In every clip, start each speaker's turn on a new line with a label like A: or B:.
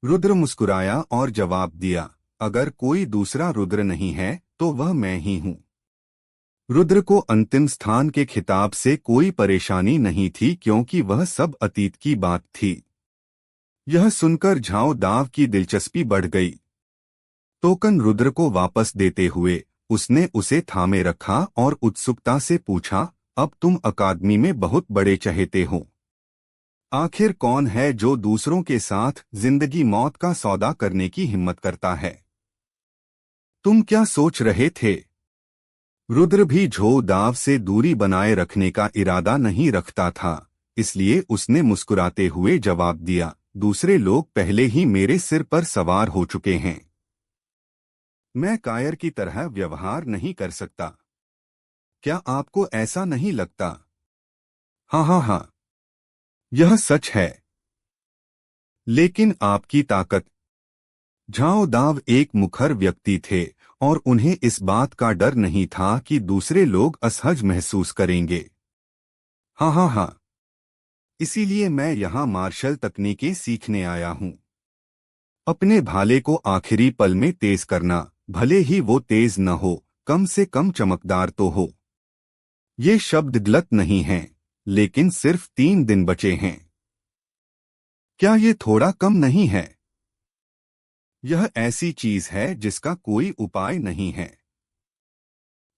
A: रुद्र मुस्कुराया और जवाब दिया, अगर कोई दूसरा रुद्र नहीं है तो वह मैं ही हूँ। रुद्र को अंतिम स्थान के खिताब से कोई परेशानी नहीं थी क्योंकि वह सब अतीत की बात थी। यह सुनकर झाओ दाव की दिलचस्पी बढ़ गई। टोकन रुद्र को वापस देते हुए उसने उसे थामे रखा और उत्सुकता से पूछा, अब तुम अकादमी में बहुत बड़े चहेते हो। आखिर कौन है जो दूसरों के साथ जिंदगी मौत का सौदा करने की हिम्मत करता है? तुम क्या सोच रहे थे? रुद्र भी झो दाव से दूरी बनाए रखने का इरादा नहीं रखता था, इसलिए उसने मुस्कुराते हुए जवाब दिया, दूसरे लोग पहले ही मेरे सिर पर सवार हो चुके हैं। मैं कायर की तरह व्यवहार नहीं कर सकता। क्या आपको ऐसा नहीं लगता? हाँ हाँ हाँ, यह सच है। लेकिन आपकी ताकत। झाओ दाव एक मुखर व्यक्ति थे और उन्हें इस बात का डर नहीं था कि दूसरे लोग असहज महसूस करेंगे। हाँ हाँ हाँ, इसीलिए मैं यहाँ मार्शल तकनीकें सीखने आया हूँ। अपने भाले को आखिरी पल में तेज करना, भले ही वो तेज न हो, कम से कम चमकदार तो हो। ये शब्द गलत नहीं हैं, लेकिन सिर्फ 3 दिन बचे हैं। क्या ये थोड़ा कम नहीं है? यह ऐसी चीज है जिसका कोई उपाय नहीं है।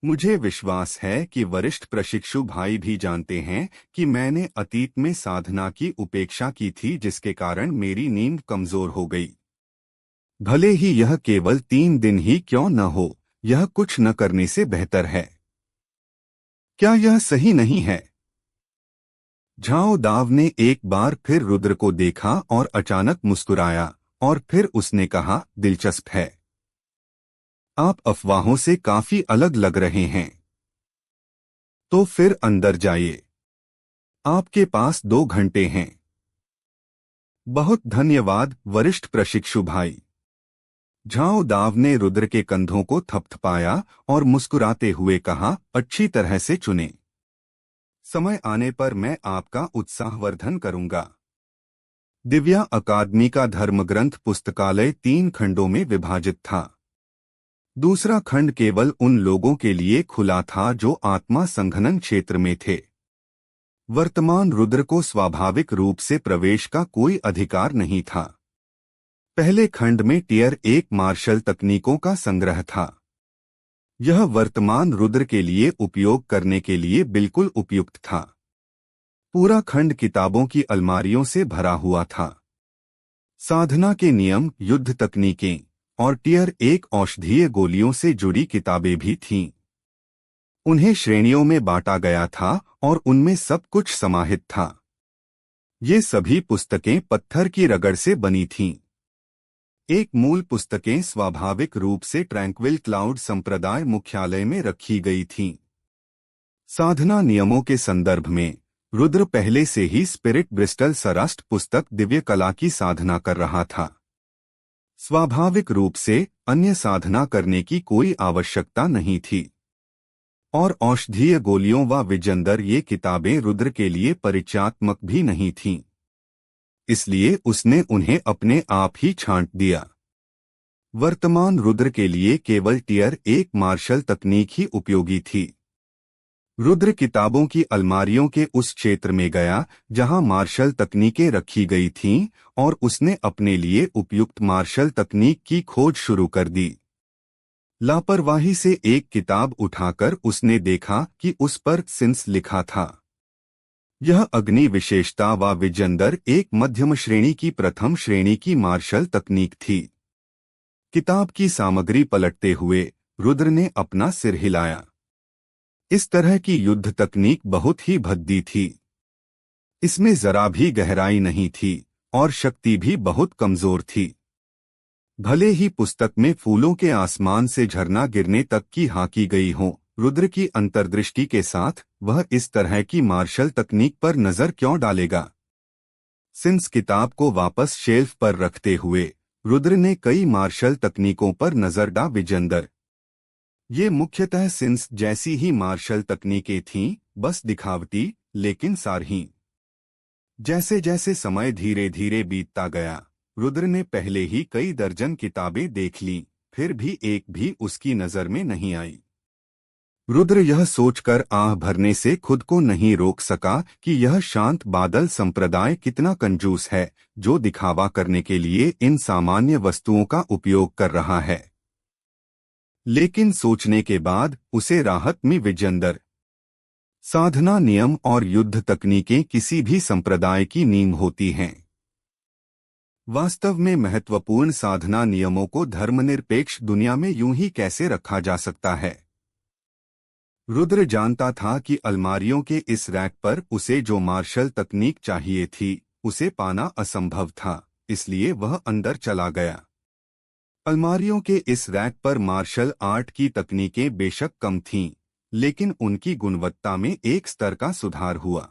A: मुझे विश्वास है कि वरिष्ठ प्रशिक्षु भाई भी जानते हैं कि मैंने अतीत में साधना की उपेक्षा की थी जिसके कारण मेरी नींद कमजोर हो गई। भले ही यह केवल 3 दिन ही क्यों न हो, यह कुछ न करने से बेहतर है। क्या यह सही नहीं है? झाओ दाव ने एक बार फिर रुद्र को देखा और अचानक मुस्कुराया और फिर उसने कहा, दिलचस्प है। आप अफवाहों से काफी अलग लग रहे हैं। तो फिर अंदर जाइए। आपके पास 2 घंटे हैं। बहुत धन्यवाद वरिष्ठ प्रशिक्षु भाई। झाओ दाव ने रुद्र के कंधों को थपथपाया और मुस्कुराते हुए कहा, अच्छी तरह से चुने। समय आने पर मैं आपका उत्साहवर्धन करूंगा। दिव्या अकादमी का धर्मग्रंथ पुस्तकालय 3 खंडों में विभाजित था। दूसरा खंड केवल उन लोगों के लिए खुला था जो आत्मा संघनन क्षेत्र में थे। वर्तमान रुद्र को स्वाभाविक रूप से प्रवेश का कोई अधिकार नहीं था। पहले खंड में टियर 1 मार्शल तकनीकों का संग्रह था। यह वर्तमान रुद्र के लिए उपयोग करने के लिए बिल्कुल उपयुक्त था। पूरा खंड किताबों की अलमारियों से भरा हुआ था। साधना के नियम, युद्ध तकनीकें और टियर 1 औषधीय गोलियों से जुड़ी किताबें भी थीं। उन्हें श्रेणियों में बांटा गया था और उनमें सब कुछ समाहित था। ये सभी पुस्तकें पत्थर की रगड़ से बनी थीं। एक मूल पुस्तकें स्वाभाविक रूप से ट्रैंक्विल क्लाउड संप्रदाय मुख्यालय में रखी गई थीं। साधना नियमों के संदर्भ में रुद्र पहले से ही स्पिरिट ब्रिस्टल सरास्ट पुस्तक दिव्य कला की साधना कर रहा था। स्वाभाविक रूप से अन्य साधना करने की कोई आवश्यकता नहीं थी। और औषधीय गोलियों व विजंदर ये किताबें रुद्र के लिए परिचयात्मक भी नहीं थीं। इसलिए उसने उन्हें अपने आप ही छांट दिया। वर्तमान रुद्र के लिए केवल टियर 1 मार्शल तकनीक ही उपयोगी थी। रुद्र किताबों की अलमारियों के उस क्षेत्र में गया जहां मार्शल तकनीकें रखी गई थीं और उसने अपने लिए उपयुक्त मार्शल तकनीक की खोज शुरू कर दी। लापरवाही से एक किताब उठाकर उसने देखा कि उस पर सिंस लिखा था। यह अग्नि विशेषता व विजंदर एक मध्यम श्रेणी की प्रथम श्रेणी की मार्शल तकनीक थी। किताब की सामग्री पलटते हुए रुद्र ने अपना सिर हिलाया। इस तरह की युद्ध तकनीक बहुत ही भद्दी थी। इसमें जरा भी गहराई नहीं थी और शक्ति भी बहुत कमजोर थी। भले ही पुस्तक में फूलों के आसमान से झरना गिरने तक की हाकी गई हो, रुद्र की अंतर्दृष्टि के साथ वह इस तरह की मार्शल तकनीक पर नजर क्यों डालेगा? सिंस किताब को वापस शेल्फ पर रखते हुए रुद्र ने कई मार्शल तकनीकों पर नजर डाली। विजंदर ये मुख्यतः सिंस जैसी ही मार्शल तकनीकें थीं, बस दिखावटी लेकिन सारहीन। जैसे जैसे समय धीरे धीरे बीतता गया, रुद्र ने पहले ही कई दर्जन किताबें देख लीं, फिर भी एक भी उसकी नजर में नहीं आई। रुद्र यह सोचकर आह भरने से खुद को नहीं रोक सका कि यह शांत बादल संप्रदाय कितना कंजूस है, जो दिखावा करने के लिए इन सामान्य वस्तुओं का उपयोग कर रहा है। लेकिन सोचने के बाद उसे राहत में विजेंदर साधना नियम और युद्ध तकनीकें किसी भी संप्रदाय की नींव होती हैं। वास्तव में महत्वपूर्ण साधना नियमों को धर्मनिरपेक्ष दुनिया में यूं ही कैसे रखा जा सकता है। रुद्र जानता था कि अलमारियों के इस रैक पर उसे जो मार्शल तकनीक चाहिए थी, उसे पाना असंभव था, इसलिए वह अंदर चला गया। अलमारियों के इस रैक पर मार्शल आर्ट की तकनीकें बेशक कम थीं, लेकिन उनकी गुणवत्ता में एक स्तर का सुधार हुआ।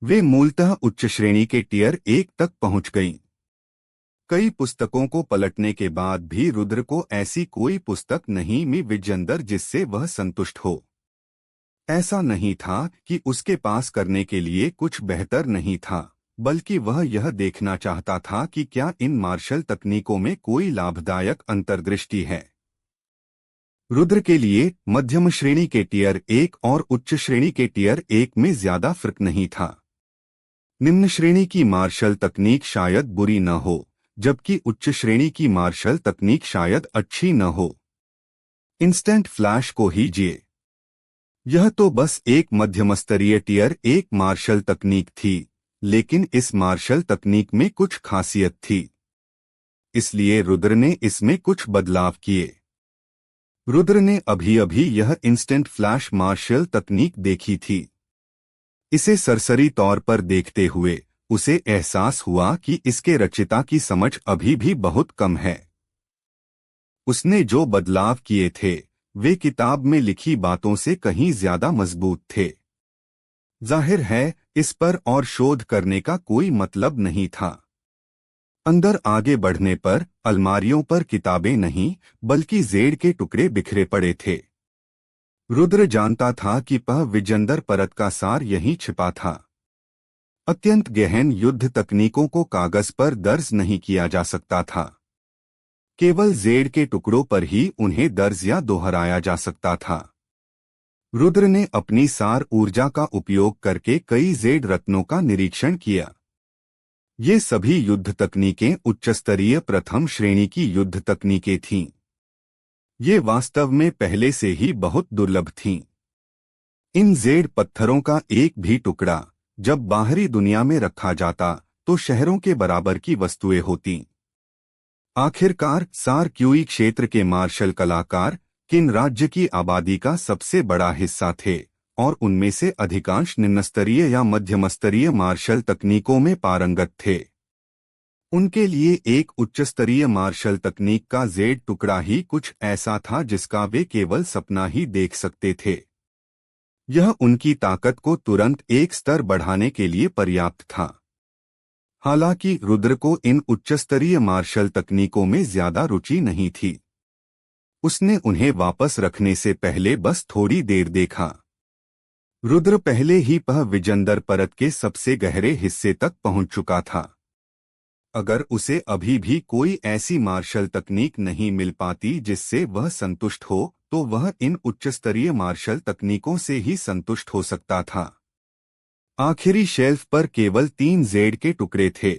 A: वे मूलतः उच्च श्रेणी के टियर 1 तक पहुंच गईं। कई पुस्तकों को पलटने के बाद भी रुद्र को ऐसी कोई पुस्तक नहीं मिली विजेंदर जिससे वह संतुष्ट हो। ऐसा नहीं था कि उसके पास करने के लिए कुछ बेहतर नहीं था, बल्कि वह यह देखना चाहता था कि क्या इन मार्शल तकनीकों में कोई लाभदायक अंतर्दृष्टि है। रुद्र के लिए मध्यम श्रेणी के टियर 1 और उच्च श्रेणी के टियर 1 में ज्यादा फर्क नहीं था। निम्न श्रेणी की मार्शल तकनीक शायद बुरी न हो, जबकि उच्च श्रेणी की मार्शल तकनीक शायद अच्छी न हो। इंस्टेंट फ्लैश को हीजिए। यह तो बस एक मध्यमस्तरीय टियर 1 मार्शल तकनीक थी, लेकिन इस मार्शल तकनीक में कुछ खासियत थी, इसलिए रुद्र ने इसमें कुछ बदलाव किए। रुद्र ने अभी अभी यह इंस्टेंट फ्लैश मार्शल तकनीक देखी थी। इसे सरसरी तौर पर देखते हुए उसे एहसास हुआ कि इसके रचयिता की समझ अभी भी बहुत कम है। उसने जो बदलाव किए थे, वे किताब में लिखी बातों से कहीं ज्यादा मजबूत थे। जाहिर है, इस पर और शोध करने का कोई मतलब नहीं था। अंदर आगे बढ़ने पर अलमारियों पर किताबें नहीं, बल्कि जेड के टुकड़े बिखरे पड़े थे। रुद्र जानता था कि विजेंदर परत का सार यहीं छिपा था। अत्यंत गहन युद्ध तकनीकों को कागज पर दर्ज नहीं किया जा सकता था। केवल जेड के टुकड़ों पर ही उन्हें दर्ज या दोहराया जा सकता था। रुद्र ने अपनी सार ऊर्जा का उपयोग करके कई जेड रत्नों का निरीक्षण किया। ये सभी युद्ध तकनीकें उच्चस्तरीय प्रथम श्रेणी की युद्ध तकनीकें थीं। ये वास्तव में पहले से ही बहुत दुर्लभ थीं। इन जेड पत्थरों का एक भी टुकड़ा जब बाहरी दुनिया में रखा जाता तो शहरों के बराबर की वस्तुएं होतीं। आखिरकार सार क्यूई क्षेत्र के मार्शल कलाकार किन राज्य की आबादी का सबसे बड़ा हिस्सा थे, और उनमें से अधिकांश निम्नस्तरीय या मध्यमस्तरीय मार्शल तकनीकों में पारंगत थे। उनके लिए एक उच्चस्तरीय मार्शल तकनीक का जेड टुकड़ा ही कुछ ऐसा था जिसका वे केवल सपना ही देख सकते थे। यह उनकी ताकत को तुरंत एक स्तर बढ़ाने के लिए पर्याप्त था। हालांकि रुद्र को इन उच्चस्तरीय मार्शल तकनीकों में ज्यादा रुचि नहीं थी। उसने उन्हें वापस रखने से पहले बस थोड़ी देर देखा। रुद्र पहले ही विजेंदर परत के सबसे गहरे हिस्से तक पहुंच चुका था। अगर उसे अभी भी कोई ऐसी मार्शल तकनीक नहीं मिल पाती जिससे वह संतुष्ट हो, तो वह इन उच्चस्तरीय मार्शल तकनीकों से ही संतुष्ट हो सकता था। आखिरी शेल्फ पर केवल 3 जेड के टुकड़े थे।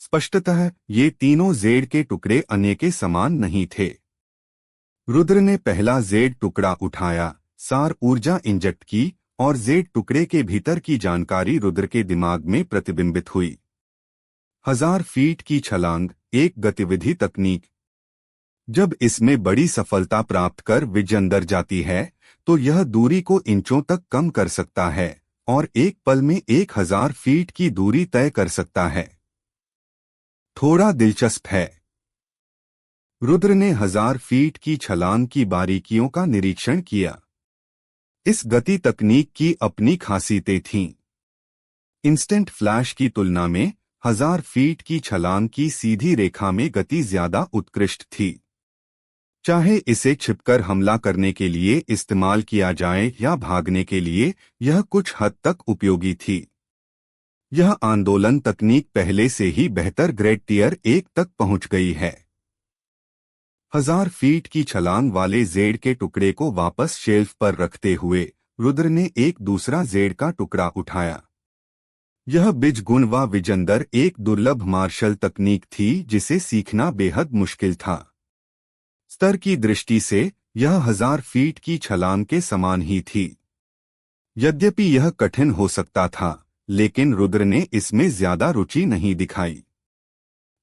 A: स्पष्टतः ये तीनों जेड के टुकड़े अन्य के समान नहीं थे। रुद्र ने पहला जेड टुकड़ा उठाया, सार ऊर्जा इंजेक्ट की, और जेड टुकड़े के भीतर की जानकारी रुद्र के दिमाग में प्रतिबिंबित हुई। 1000 फीट की छलांग, एक गतिविधि तकनीक। जब इसमें बड़ी सफलता प्राप्त कर विजेंदर जाती है, तो यह दूरी को इंचों तक कम कर सकता है और एक पल में 1000 फीट की दूरी तय कर सकता है। थोड़ा दिलचस्प है। रुद्र ने 1000 फीट की छलांग की बारीकियों का निरीक्षण किया। इस गति तकनीक की अपनी खासियतें थीं। इंस्टेंट फ्लैश की तुलना में 1000 फीट की छलांग की सीधी रेखा में गति ज्यादा उत्कृष्ट थी। चाहे इसे छिपकर हमला करने के लिए इस्तेमाल किया जाए या भागने के लिए, यह कुछ हद तक उपयोगी थी। यह आंदोलन तकनीक पहले से ही बेहतर ग्रेड टियर 1 तक पहुंच गई है। 1000 फीट की छलांग वाले जेड के टुकड़े को वापस शेल्फ पर रखते हुए रुद्र ने एक दूसरा जेड का टुकड़ा उठाया। यह बिज गुण व विजंदर एक दुर्लभ मार्शल तकनीक थी जिसे सीखना बेहद मुश्किल था। स्तर की दृष्टि से यह 1000 फीट की छलांग के समान ही थी। यद्यपि यह कठिन हो सकता था, लेकिन रुद्र ने इसमें ज्यादा रुचि नहीं दिखाई।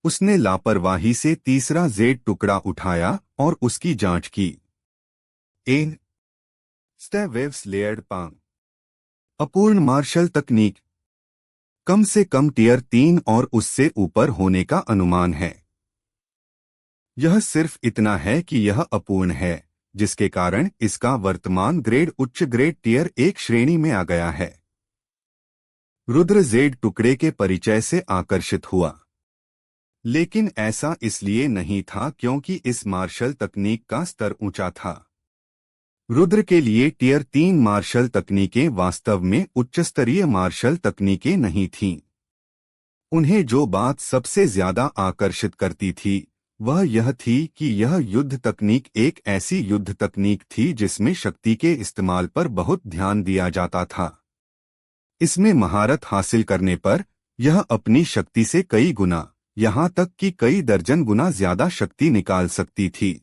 A: उसने लापरवाही से तीसरा जेड टुकड़ा उठाया और उसकी जांच की। एन स्टेवेव्स लेयर्ड पांग अपूर्ण मार्शल तकनीक, कम से कम टियर 3 और उससे ऊपर होने का अनुमान है। यह सिर्फ इतना है कि यह अपूर्ण है, जिसके कारण इसका वर्तमान ग्रेड उच्च ग्रेड टियर 1 श्रेणी में आ गया है। रुद्र जेड टुकड़े के परिचय से आकर्षित हुआ, लेकिन ऐसा इसलिए नहीं था क्योंकि इस मार्शल तकनीक का स्तर ऊंचा था। रुद्र के लिए टियर 3 मार्शल तकनीकें वास्तव में उच्चस्तरीय मार्शल तकनीकें नहीं थीं। उन्हें जो बात सबसे ज्यादा आकर्षित करती थी वह यह थी कि यह युद्ध तकनीक एक ऐसी युद्ध तकनीक थी जिसमें शक्ति के इस्तेमाल पर बहुत ध्यान दिया जाता था। इसमें महारत हासिल करने पर यह अपनी शक्ति से कई गुना, यहाँ तक कि कई दर्जन गुना ज्यादा शक्ति निकाल सकती थी।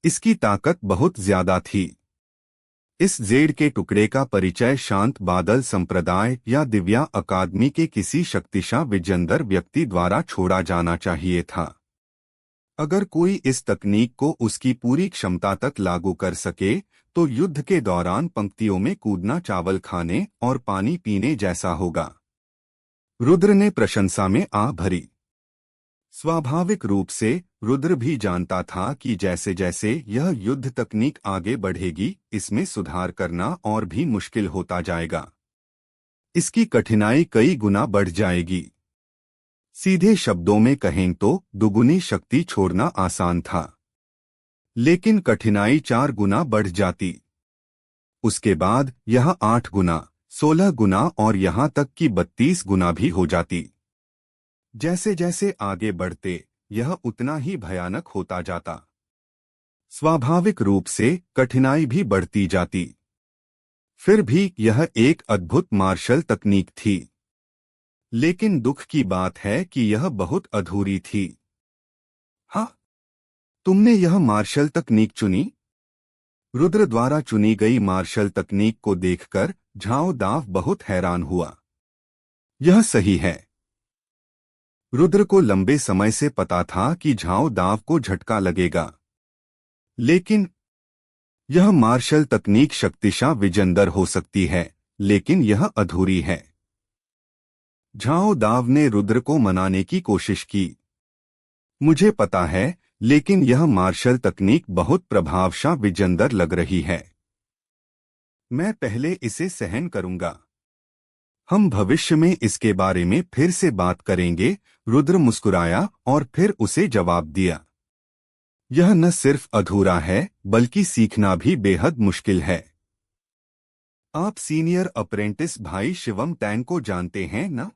A: इसकी ताकत बहुत ज्यादा थी। इस जेड के टुकड़े का परिचय शांत बादल संप्रदाय या दिव्या अकादमी के किसी शक्तिशाली विजेंदर व्यक्ति द्वारा छोड़ा जाना चाहिए था। अगर कोई इस तकनीक को उसकी पूरी क्षमता तक लागू कर सके तो युद्ध के दौरान पंक्तियों में कूदना चावल खाने और पानी पीने जैसा होगा। रुद्र ने प्रशंसा में आ भरी। स्वाभाविक रूप से रुद्र भी जानता था कि जैसे जैसे यह युद्ध तकनीक आगे बढ़ेगी, इसमें सुधार करना और भी मुश्किल होता जाएगा। इसकी कठिनाई कई गुना बढ़ जाएगी। सीधे शब्दों में कहें तो दुगुनी शक्ति छोड़ना आसान था, लेकिन कठिनाई 4 गुना बढ़ जाती। उसके बाद यह 8 गुना, 16 गुना और यहां तक कि 32 गुना भी हो जाती। जैसे जैसे आगे बढ़ते यह उतना ही भयानक होता जाता। स्वाभाविक रूप से कठिनाई भी बढ़ती जाती। फिर भी यह एक अद्भुत मार्शल तकनीक थी, लेकिन दुख की बात है कि यह बहुत अधूरी थी। हाँ, तुमने यह मार्शल तकनीक चुनी? रुद्र द्वारा चुनी गई मार्शल तकनीक को देखकर झाओ दाव बहुत हैरान हुआ। यह सही है। रुद्र को लंबे समय से पता था कि झाओ दाव को झटका लगेगा, लेकिन यह मार्शल तकनीक शक्तिशाली विजेंदर हो सकती है, लेकिन यह अधूरी है। झाओ दाव ने रुद्र को मनाने की कोशिश की। मुझे पता है, लेकिन यह मार्शल तकनीक बहुत प्रभावशाली विजेंदर लग रही है। मैं पहले इसे सहन करूंगा। हम भविष्य में इसके बारे में फिर से बात करेंगे। रुद्र मुस्कुराया और फिर उसे जवाब दिया, यह न सिर्फ अधूरा है बल्कि सीखना भी बेहद मुश्किल है। आप सीनियर अप्रेंटिस भाई शिवम टैंग को जानते हैं न?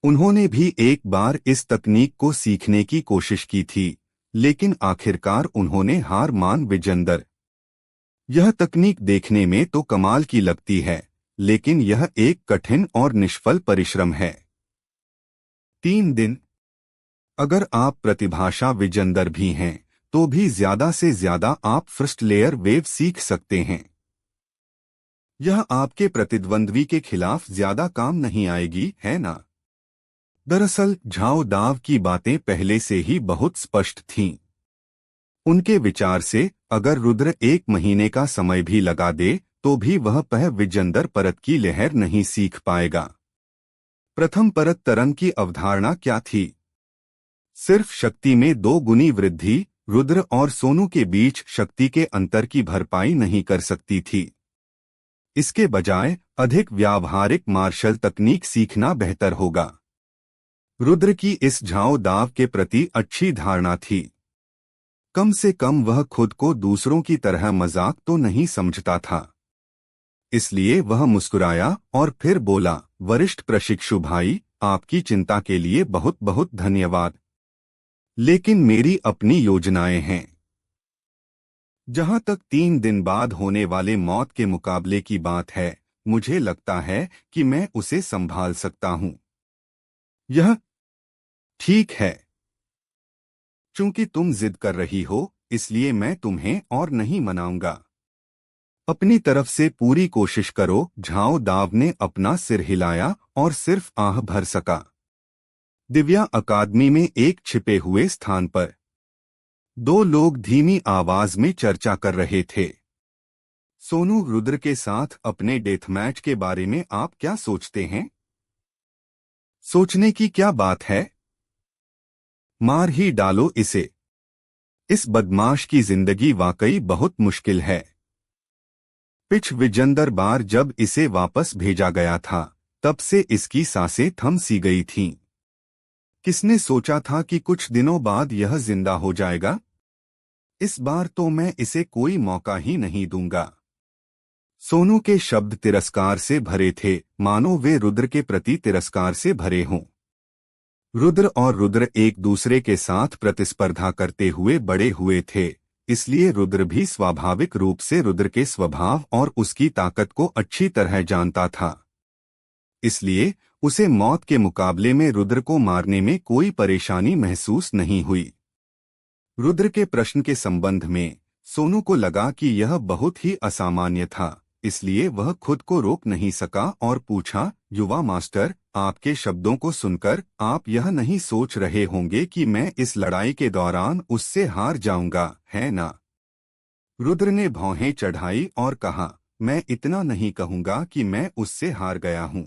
A: उन्होंने भी एक बार इस तकनीक को सीखने की कोशिश की थी, लेकिन आखिरकार उन्होंने हार मान विजेंदर। यह तकनीक देखने में तो कमाल की लगती है, लेकिन यह एक कठिन और निष्फल परिश्रम है। 3 दिन। अगर आप प्रतिभाशाली विजेंदर भी हैं तो भी ज्यादा से ज्यादा आप फर्स्ट लेयर वेव सीख सकते हैं। यह आपके प्रतिद्वंद्वी के खिलाफ ज्यादा काम नहीं आएगी, है ना? दरअसल झाओ दाव की बातें पहले से ही बहुत स्पष्ट थीं। उनके विचार से अगर रुद्र 1 महीने का समय भी लगा दे तो भी वह विजेंदर परत की लहर नहीं सीख पाएगा। प्रथम परत तरंग की अवधारणा क्या थी? सिर्फ शक्ति में 2 गुनी वृद्धि रुद्र और सोनू के बीच शक्ति के अंतर की भरपाई नहीं कर सकती थी। इसके बजाय अधिक व्यावहारिक मार्शल तकनीक सीखना बेहतर होगा। रुद्र की इस झाओ दाव के प्रति अच्छी धारणा थी। कम से कम वह खुद को दूसरों की तरह मजाक तो नहीं समझता था। इसलिए वह मुस्कुराया और फिर बोला, वरिष्ठ प्रशिक्षु भाई, आपकी चिंता के लिए बहुत बहुत धन्यवाद। लेकिन मेरी अपनी योजनाएं हैं। जहां तक 3 दिन बाद होने वाले मौत के मुकाबले की बात है, मुझे लगता है कि मैं उसे संभाल सकता हूं। यह ठीक है। चूंकि तुम जिद कर रही हो, इसलिए मैं तुम्हें और नहीं मनाऊंगा। अपनी तरफ से पूरी कोशिश करो। झाओ दाव ने अपना सिर हिलाया और सिर्फ आह भर सका। दिव्या अकादमी में एक छिपे हुए स्थान पर 2 लोग धीमी आवाज में चर्चा कर रहे थे। सोनू, रुद्र के साथ अपने डेथ मैच के बारे में आप क्या सोचते हैं? सोचने की क्या बात है? मार ही डालो इसे। इस बदमाश की जिंदगी वाकई बहुत मुश्किल है। पिछ विजंदर बार जब इसे वापस भेजा गया था, तब से इसकी सांसें थम सी गई थीं। किसने सोचा था कि कुछ दिनों बाद यह जिंदा हो जाएगा? इस बार तो मैं इसे कोई मौका ही नहीं दूंगा। सोनू के शब्द तिरस्कार से भरे थे, मानो वे रुद्र के प्रति तिरस्कार से भरे हों। रुद्र और रुद्र एक दूसरे के साथ प्रतिस्पर्धा करते हुए बड़े हुए थे, इसलिए रुद्र भी स्वाभाविक रूप से रुद्र के स्वभाव और उसकी ताकत को अच्छी तरह जानता था। इसलिए उसे मौत के मुकाबले में रुद्र को मारने में कोई परेशानी महसूस नहीं हुई। रुद्र के प्रश्न के संबंध में सोनू को लगा कि यह बहुत ही असामान्य था, इसलिए वह खुद को रोक नहीं सका और पूछा, युवा मास्टर, आपके शब्दों को सुनकर आप यह नहीं सोच रहे होंगे कि मैं इस लड़ाई के दौरान उससे हार जाऊंगा, है ना? रुद्र ने भौहें चढ़ाई और कहा, मैं इतना नहीं कहूंगा कि मैं उससे हार गया हूं।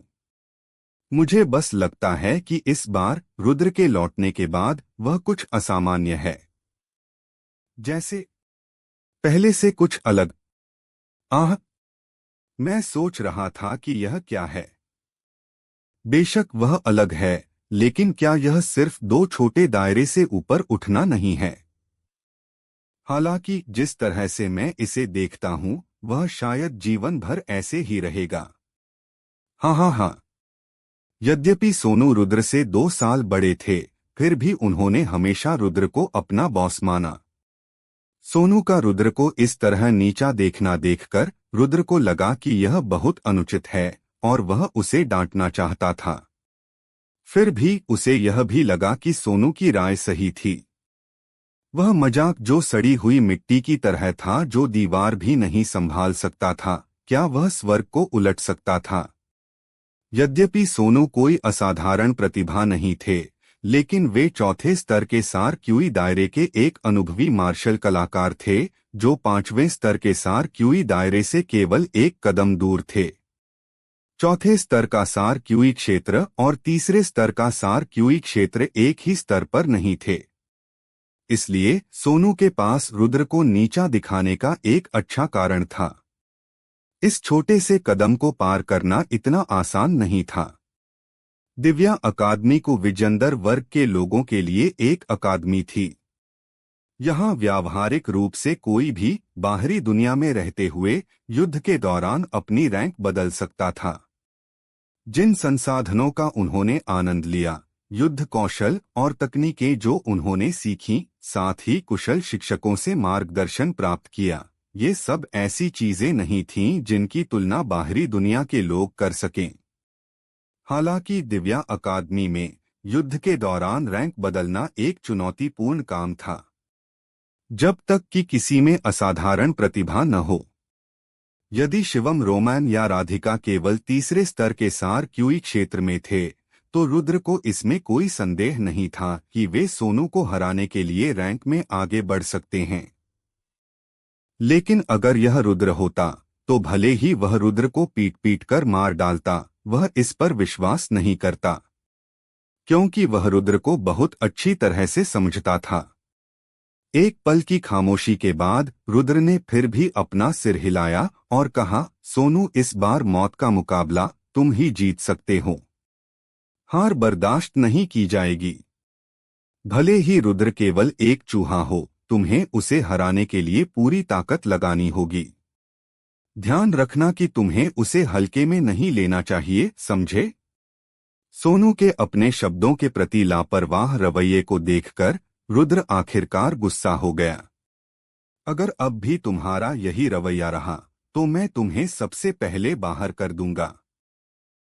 A: मुझे बस लगता है कि इस बार रुद्र के लौटने के बाद वह कुछ असामान्य है। जैसे पहले से कुछ अलग। आह, मैं सोच रहा था कि यह क्या है। बेशक वह अलग है, लेकिन क्या यह सिर्फ 2 छोटे दायरे से ऊपर उठना नहीं है? हालांकि जिस तरह से मैं इसे देखता हूं, वह शायद जीवन भर ऐसे ही रहेगा। हाँ हाँ हाँ। यद्यपि सोनू रुद्र से 2 साल बड़े थे, फिर भी उन्होंने हमेशा रुद्र को अपना बॉस माना। सोनू का रुद्र को इस तरह नीचा देखना देखकर रुद्र को लगा कि यह बहुत अनुचित है और वह उसे डांटना चाहता था। फिर भी उसे यह भी लगा कि सोनू की राय सही थी। वह मजाक जो सड़ी हुई मिट्टी की तरह था, जो दीवार भी नहीं संभाल सकता था, क्या वह स्वर्ग को उलट सकता था? यद्यपि सोनू कोई असाधारण प्रतिभा नहीं थे, लेकिन वे 4थे स्तर के सार क्यूई दायरे के एक अनुभवी मार्शल कलाकार थे, जो 5वें स्तर के सार क्यूई दायरे से केवल 1 कदम दूर थे। 4थे स्तर का सार क्यूई क्षेत्र और तीसरे स्तर का सार क्यूई क्षेत्र एक ही स्तर पर नहीं थे। इसलिए सोनू के पास रुद्र को नीचा दिखाने का एक अच्छा कारण था। इस छोटे से कदम को पार करना इतना आसान नहीं था। दिव्या अकादमी को विजंदर वर्ग के लोगों के लिए एक अकादमी थी। यहाँ व्यावहारिक रूप से कोई भी बाहरी दुनिया में रहते हुए युद्ध के दौरान अपनी रैंक बदल सकता था। जिन संसाधनों का उन्होंने आनंद लिया, युद्ध कौशल और तकनीकें जो उन्होंने सीखीं, साथ ही कुशल शिक्षकों से मार्गदर्शन प्राप्त किया, ये सब ऐसी चीजें नहीं थीं जिनकी तुलना बाहरी दुनिया के लोग कर सकें। हालांकि दिव्या अकादमी में युद्ध के दौरान रैंक बदलना एक चुनौतीपूर्ण काम था, जब तक कि किसी में असाधारण प्रतिभा न हो। यदि शिवम, रोमैन या राधिका केवल तीसरे स्तर के सार क्यूई क्षेत्र में थे, तो रुद्र को इसमें कोई संदेह नहीं था कि वे सोनू को हराने के लिए रैंक में आगे बढ़ सकते हैं। लेकिन अगर यह रुद्र होता, तो भले ही वह रुद्र को पीट पीट कर मार डालता, वह इस पर विश्वास नहीं करता, क्योंकि वह रुद्र को बहुत अच्छी तरह से समझता था। एक पल की खामोशी के बाद रुद्र ने फिर भी अपना सिर हिलाया और कहा, सोनू, इस बार मौत का मुकाबला तुम ही जीत सकते हो। हार बर्दाश्त नहीं की जाएगी। भले ही रुद्र केवल एक चूहा हो, तुम्हें उसे हराने के लिए पूरी ताकत लगानी होगी। ध्यान रखना कि तुम्हें उसे हल्के में नहीं लेना चाहिए, समझे? सोनू के अपने शब्दों के प्रति लापरवाह रवैये को देखकर रुद्र आखिरकार गुस्सा हो गया। अगर अब भी तुम्हारा यही रवैया रहा तो मैं तुम्हें सबसे पहले बाहर कर दूंगा।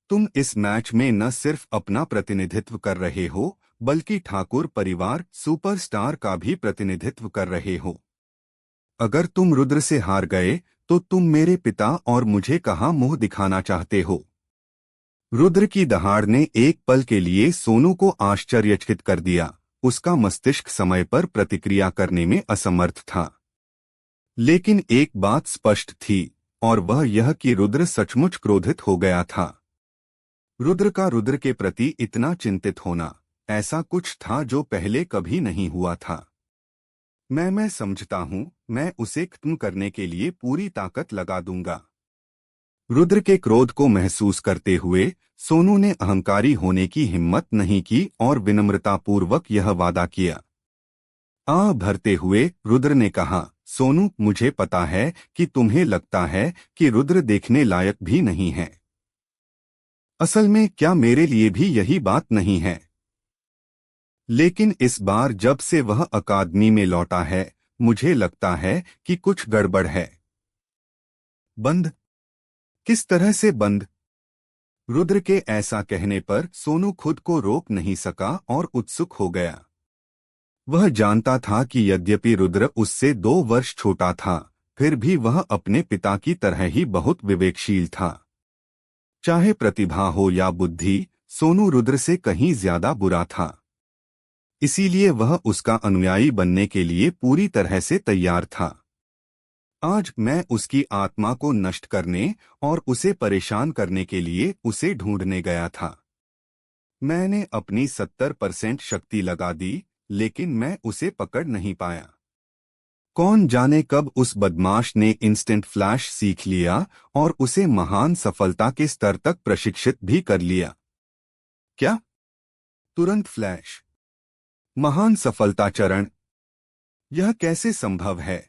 A: तुम इस मैच में न सिर्फ अपना प्रतिनिधित्व कर रहे हो बल्कि ठाकुर परिवार सुपरस्टार का भी प्रतिनिधित्व कर रहे हो। अगर तुम रुद्र से हार गए तो तुम मेरे पिता और मुझे कहाँ मुंह दिखाना चाहते हो। रुद्र की दहाड़ ने एक पल के लिए सोनू को आश्चर्यचकित कर दिया। उसका मस्तिष्क समय पर प्रतिक्रिया करने में असमर्थ था। लेकिन एक बात स्पष्ट थी और वह यह कि रुद्र सचमुच क्रोधित हो गया था। रुद्र का रुद्र के प्रति इतना चिंतित होना, ऐसा कुछ था जो पहले कभी नहीं हुआ था। मैं समझता हूं, मैं उसे खत्म करने के लिए पूरी ताकत लगा दूंगा। रुद्र के क्रोध को महसूस करते हुए सोनू ने अहंकारी होने की हिम्मत नहीं की और विनम्रतापूर्वक यह वादा किया। आह भरते हुए रुद्र ने कहा, सोनू, मुझे पता है कि तुम्हें लगता है कि रुद्र देखने लायक भी नहीं है। असल में क्या मेरे लिए भी यही बात नहीं है? लेकिन इस बार जब से वह अकादमी में लौटा है, मुझे लगता है कि कुछ गड़बड़ है। बंद? किस तरह से बंद? रुद्र के ऐसा कहने पर सोनू खुद को रोक नहीं सका और उत्सुक हो गया। वह जानता था कि यद्यपि रुद्र उससे 2 वर्ष छोटा था, फिर भी वह अपने पिता की तरह ही बहुत विवेकशील था। चाहे प्रतिभा हो या बुद्धि, सोनू रुद्र से कहीं ज्यादा बुरा था। इसीलिए वह उसका अनुयायी बनने के लिए पूरी तरह से तैयार था। आज मैं उसकी आत्मा को नष्ट करने और उसे परेशान करने के लिए उसे ढूंढने गया था। मैंने अपनी 70% शक्ति लगा दी, लेकिन मैं उसे पकड़ नहीं पाया। कौन जाने कब उस बदमाश ने इंस्टेंट फ्लैश सीख लिया और उसे महान सफलता के स्तर तक प्रशिक्षित भी कर लिया। क्या? तुरंत फ्लैश? महान सफलता चरण? यह कैसे संभव है?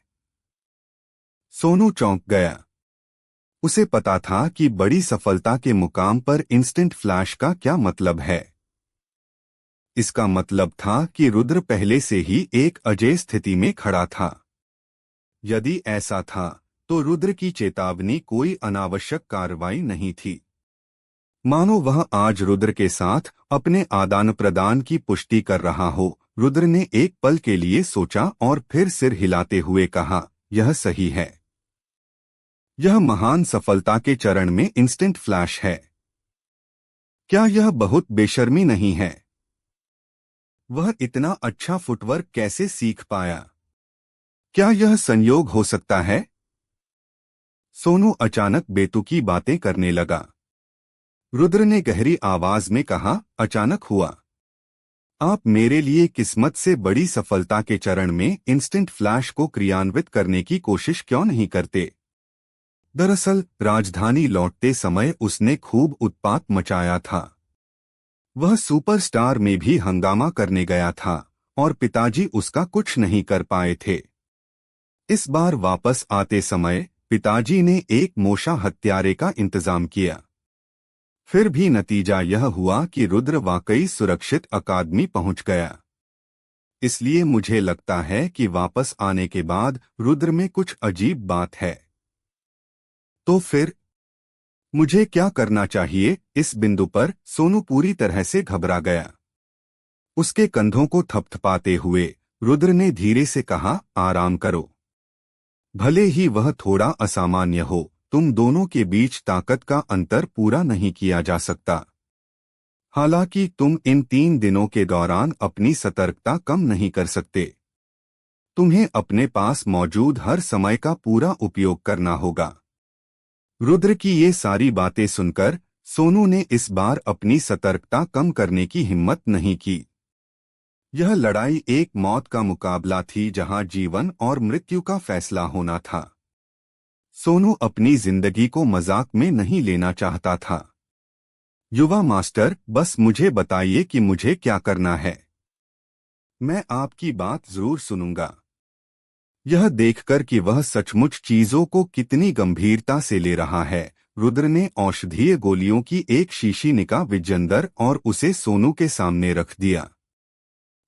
A: सोनू चौंक गया। उसे पता था कि बड़ी सफलता के मुकाम पर इंस्टेंट फ्लैश का क्या मतलब है। इसका मतलब था कि रुद्र पहले से ही एक अजेय स्थिति में खड़ा था। यदि ऐसा था तो रुद्र की चेतावनी कोई अनावश्यक कार्रवाई नहीं थी। मानो वह आज रुद्र के साथ अपने आदान प्रदान की पुष्टि कर रहा हो। रुद्र ने एक पल के लिए सोचा और फिर सिर हिलाते हुए कहा, यह सही है। यह महान सफलता के चरण में इंस्टेंट फ्लैश है। क्या यह बहुत बेशर्मी नहीं है? वह इतना अच्छा फुटवर्क कैसे सीख पाया? क्या यह संयोग हो सकता है? सोनू अचानक बेतुकी बातें करने लगा। रुद्र ने गहरी आवाज में कहा, अचानक हुआ। आप मेरे लिए किस्मत से बड़ी सफलता के चरण में इंस्टेंट फ्लैश को क्रियान्वित करने की कोशिश क्यों नहीं करते? दरअसल राजधानी लौटते समय उसने खूब उत्पात मचाया था। वह सुपरस्टार में भी हंगामा करने गया था और पिताजी उसका कुछ नहीं कर पाए थे। इस बार वापस आते समय पिताजी ने एक मोशा हत्यारे का इंतजाम किया। फिर भी नतीजा यह हुआ कि रुद्र वाकई सुरक्षित अकादमी पहुंच गया। इसलिए मुझे लगता है कि वापस आने के बाद रुद्र में कुछ अजीब बात है। तो फिर मुझे क्या करना चाहिए? इस बिंदु पर सोनू पूरी तरह से घबरा गया। उसके कंधों को थपथपाते हुए रुद्र ने धीरे से कहा, आराम करो। भले ही वह थोड़ा असामान्य हो, तुम दोनों के बीच ताकत का अंतर पूरा नहीं किया जा सकता। हालांकि तुम इन 3 दिनों के दौरान अपनी सतर्कता कम नहीं कर सकते। तुम्हें अपने पास मौजूद हर समय का पूरा उपयोग करना होगा। रुद्र की ये सारी बातें सुनकर सोनू ने इस बार अपनी सतर्कता कम करने की हिम्मत नहीं की। यह लड़ाई एक मौत का मुकाबला थी जहां जीवन और मृत्यु का फैसला होना था। सोनू अपनी जिंदगी को मजाक में नहीं लेना चाहता था। युवा मास्टर, बस मुझे बताइए कि मुझे क्या करना है। मैं आपकी बात जरूर सुनूंगा। यह देखकर कि वह सचमुच चीजों को कितनी गंभीरता से ले रहा है, रुद्र ने औषधीय गोलियों की एक शीशी निकाला विजेंदर और उसे सोनू के सामने रख दिया।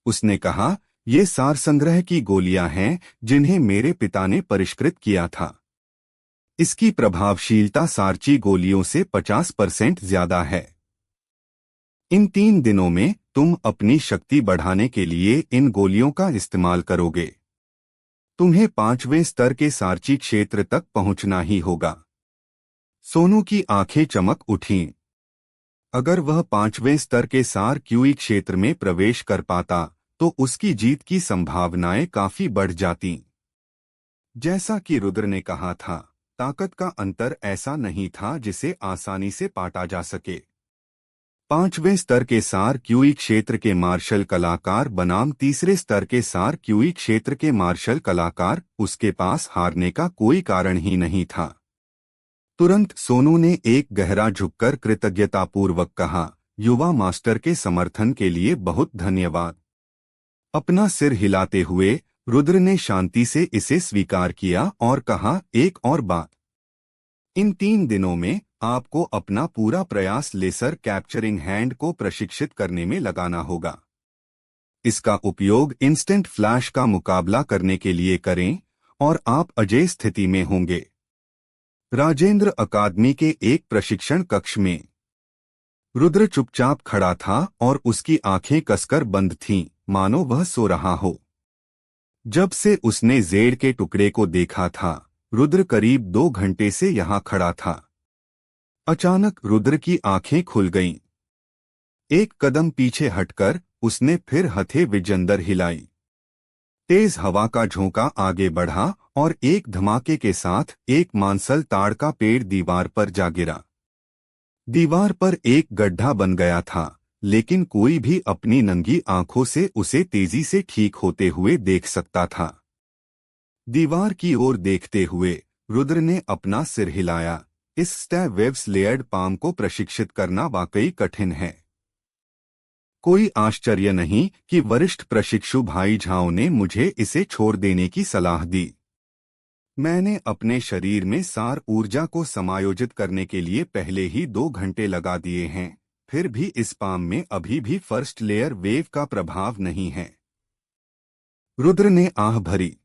A: उसने कहा, ये सार संग्रह की गोलियां हैं जिन्हें मेरे पिता ने परिष्कृत किया था। इसकी प्रभावशीलता सारची गोलियों से 50% ज्यादा है। इन 3 दिनों में तुम अपनी शक्ति बढ़ाने के लिए इन गोलियों का इस्तेमाल करोगे। तुम्हें 5वें स्तर के सारची क्षेत्र तक पहुंचना ही होगा। सोनू की आंखें चमक उठीं। अगर वह 5वें स्तर के सार क्यूई क्षेत्र में प्रवेश कर पाता तो उसकी जीत की संभावनाएं काफी बढ़ जातीं। जैसा कि रुद्र ने कहा था, ताकत का अंतर ऐसा नहीं था जिसे आसानी से पाटा जा सके। 5वें स्तर के सार क्यूई क्षेत्र के मार्शल कलाकार बनाम तीसरे स्तर के सार क्यूई क्षेत्र के मार्शल कलाकार, उसके पास हारने का कोई कारण ही नहीं था। तुरंत सोनू ने एक गहरा झुककर कृतज्ञतापूर्वक कहा, युवा मास्टर के समर्थन के लिए बहुत धन्यवाद। अपना सिर हिलाते हुए रुद्र ने शांति से इसे स्वीकार किया और कहा, एक और बात, इन 3 दिनों में आपको अपना पूरा प्रयास लेसर कैप्चरिंग हैंड को प्रशिक्षित करने में लगाना होगा। इसका उपयोग इंस्टेंट फ्लैश का मुकाबला करने के लिए करें और आप अजेय स्थिति में होंगे। राजेंद्र अकादमी के एक प्रशिक्षण कक्ष में रुद्र चुपचाप खड़ा था और उसकी आंखें कसकर बंद थीं, मानो वह सो रहा हो। जब से उसने जेड के टुकड़े को देखा था, रुद्र करीब 2 घंटे से यहाँ खड़ा था। अचानक रुद्र की आंखें खुल गईं। एक कदम पीछे हटकर उसने फिर हथे विजेंदर हिलाई। तेज हवा का झोंका आगे बढ़ा और एक धमाके के साथ एक मांसल ताड़ का पेड़ दीवार पर जा गिरा। दीवार पर एक गड्ढा बन गया था, लेकिन कोई भी अपनी नंगी आंखों से उसे तेजी से ठीक होते हुए देख सकता था। दीवार की ओर देखते हुए रुद्र ने अपना सिर हिलाया। इस स्टैब वेव्स लेयर्ड पाम को प्रशिक्षित करना वाकई कठिन है। कोई आश्चर्य नहीं कि वरिष्ठ प्रशिक्षु भाई झाओ ने मुझे इसे छोड़ देने की सलाह दी। मैंने अपने शरीर में सार ऊर्जा को समायोजित करने के लिए पहले ही 2 घंटे लगा दिए हैं, फिर भी इस पाम में अभी भी फर्स्ट लेयर वेव का प्रभाव नहीं है। रुद्र ने आह भरी।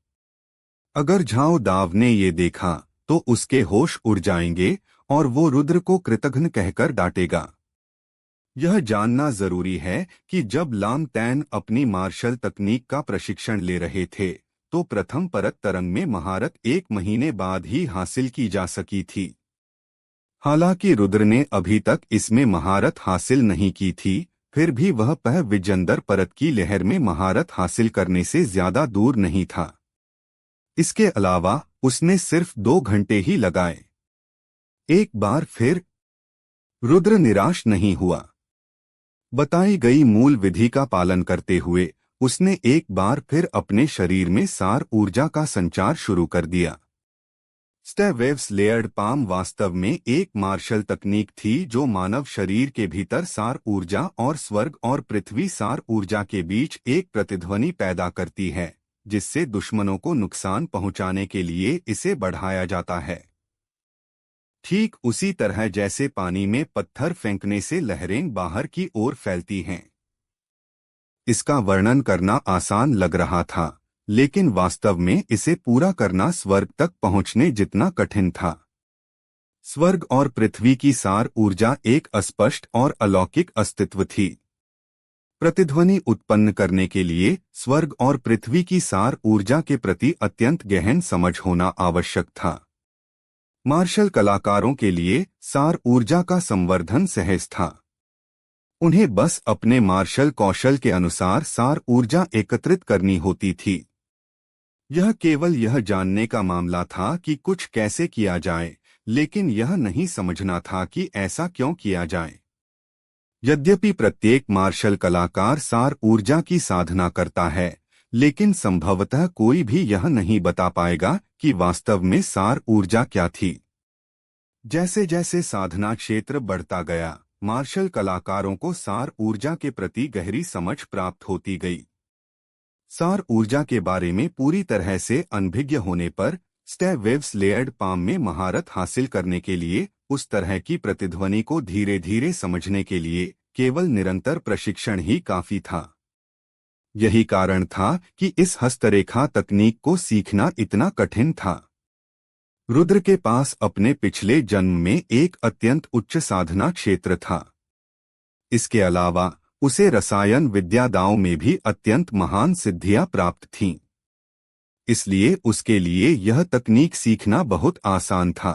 A: अगर झाओ दाव ने ये देखा तो उसके होश उड़ जाएंगे और वो रुद्र को कृतघ्न कहकर डांटेगा। यह जानना जरूरी है कि जब लाम तैन अपनी मार्शल तकनीक का प्रशिक्षण ले रहे थे तो प्रथम परत तरंग में महारत 1 महीने बाद ही हासिल की जा सकी थी। हालांकि रुद्र ने अभी तक इसमें महारत हासिल नहीं की थी, फिर भी वह विजेंदर परत की लहर में महारत हासिल करने से ज्यादा दूर नहीं था। इसके अलावा उसने सिर्फ 2 घंटे ही लगाए। एक बार फिर रुद्र निराश नहीं हुआ। बताई गई मूल विधि का पालन करते हुए उसने एक बार फिर अपने शरीर में सार ऊर्जा का संचार शुरू कर दिया। स्टैब वेव्स लेयर्ड पाम वास्तव में एक मार्शल तकनीक थी जो मानव शरीर के भीतर सार ऊर्जा और स्वर्ग और पृथ्वी सार ऊर्जा के बीच एक प्रतिध्वनि पैदा करती है, जिससे दुश्मनों को नुकसान पहुंचाने के लिए इसे बढ़ाया जाता है। ठीक उसी तरह जैसे पानी में पत्थर फेंकने से लहरें बाहर की ओर फैलती हैं। इसका वर्णन करना आसान लग रहा था, लेकिन वास्तव में इसे पूरा करना स्वर्ग तक पहुंचने जितना कठिन था। स्वर्ग और पृथ्वी की सार ऊर्जा एक अस्पष्ट और अलौकिक अस्तित्व थी। प्रतिध्वनि उत्पन्न करने के लिए स्वर्ग और पृथ्वी की सार ऊर्जा के प्रति अत्यंत गहन समझ होना आवश्यक था। मार्शल कलाकारों के लिए सार ऊर्जा का संवर्धन सहज था। उन्हें बस अपने मार्शल कौशल के अनुसार सार ऊर्जा एकत्रित करनी होती थी। यह केवल यह जानने का मामला था कि कुछ कैसे किया जाए, लेकिन यह नहीं समझना था कि ऐसा क्यों किया जाए। यद्यपि प्रत्येक मार्शल कलाकार सार ऊर्जा की साधना करता है, लेकिन संभवतः कोई भी यह नहीं बता पाएगा कि वास्तव में सार ऊर्जा क्या थी। जैसे जैसे साधना क्षेत्र बढ़ता गया, मार्शल कलाकारों को सार ऊर्जा के प्रति गहरी समझ प्राप्त होती गई। सार ऊर्जा के बारे में पूरी तरह से अनभिज्ञ होने पर स्टैब वेव्स लेयर्ड पाम में महारत हासिल करने के लिए उस तरह की प्रतिध्वनि को धीरे धीरे समझने के लिए केवल निरंतर प्रशिक्षण ही काफी था। यही कारण था कि इस हस्तरेखा तकनीक को सीखना इतना कठिन था। रुद्र के पास अपने पिछले जन्म में एक अत्यंत उच्च साधना क्षेत्र था। इसके अलावा उसे रसायन विद्यादाओं में भी अत्यंत महान सिद्धियां प्राप्त थीं। इसलिए उसके लिए यह तकनीक सीखना बहुत आसान था।